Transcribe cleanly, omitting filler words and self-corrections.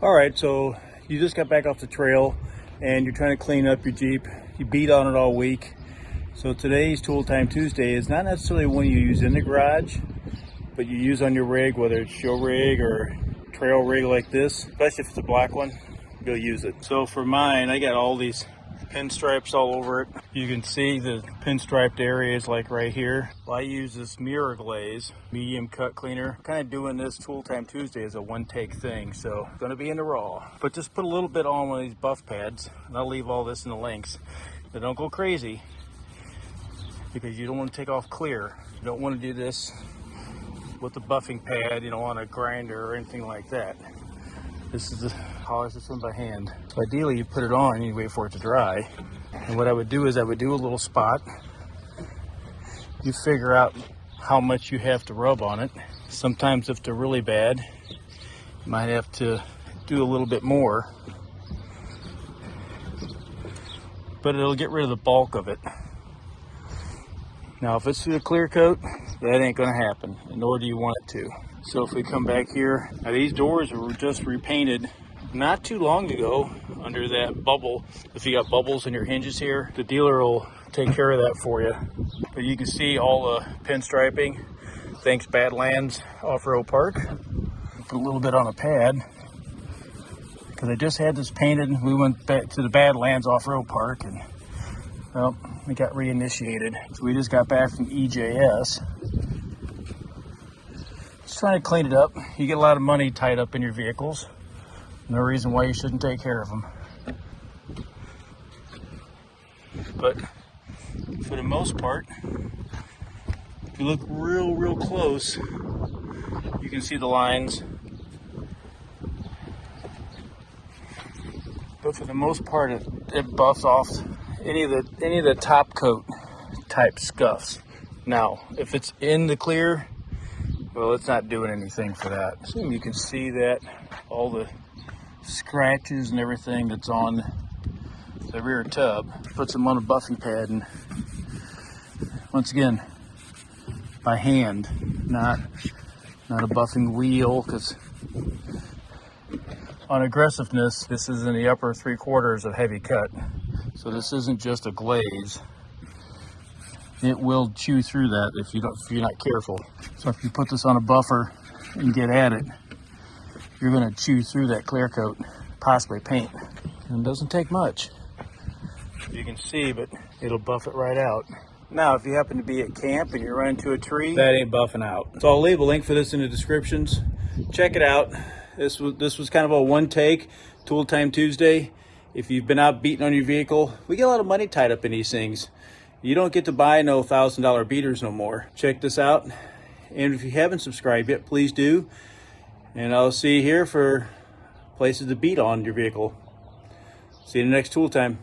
All right, so you just got back off the trail and you're trying to clean up your Jeep. You beat on it all week. So today's Tool Time Tuesday is not necessarily one you use in the garage, but you use on your rig, whether it's show rig or trail rig like this, especially if it's a black one, you'll use it. So for mine, I got all these pinstripes all over it. You can see the pinstriped areas like right here. Well, I use this mirror glaze medium cut cleaner. Kind of doing this Tool Time Tuesday as a one take thing, so it's gonna be in the raw. But just put a little bit on one of these buff pads, and I'll leave all this in the links. But don't go crazy, because you don't want to take off clear. You don't want to do this with the buffing pad, you know, on a grinder or anything like that. This is polish this one by hand. So ideally you put it on and you wait for it to dry. And what I would do is I would do a little spot. You figure out how much you have to rub on it. Sometimes if they're really bad, you might have to do a little bit more. But it'll get rid of the bulk of it. Now if it's through the clear coat, that ain't gonna happen, nor do you want it to. So if we come back here, now these doors were just repainted not too long ago under that bubble. If you got bubbles in your hinges here, the dealer will take care of that for you. But you can see all the pinstriping. Thanks Badlands Off-Road Park. Put a little bit on a pad, because I just had this painted. We went back to the Badlands Off-Road Park and, well, we got reinitiated. So we just got back from EJS. Just trying to clean it up. You get a lot of money tied up in your vehicles. No reason why you shouldn't take care of them. But for the most part, if you look real close, you can see the lines. But for the most part, it buffs off any of the top coat type scuffs. Now, if it's in the clear, well, it's not doing anything for that. So you can see that all the scratches and everything that's on the rear tub. Put some on a buffing pad, and once again, by hand, not a buffing wheel, because on aggressiveness, this is in the upper 3/4 of heavy cut. So this isn't just a glaze. It will chew through that if you're not careful. So if you put this on a buffer and get at it, you're going to chew through that clear coat, possibly paint. And it doesn't take much. You can see, but it'll buff it right out. Now, if you happen to be at camp and you run into a tree, that ain't buffing out. So I'll leave a link for this in the descriptions. Check it out. This was kind of a one take Tool Time Tuesday. If you've been out beating on your vehicle, we get a lot of money tied up in these things. You don't get to buy no $1,000 beaters no more. Check this out. And if you haven't subscribed yet, please do. And I'll see you here for places to beat on your vehicle. See you in the next Tool Time.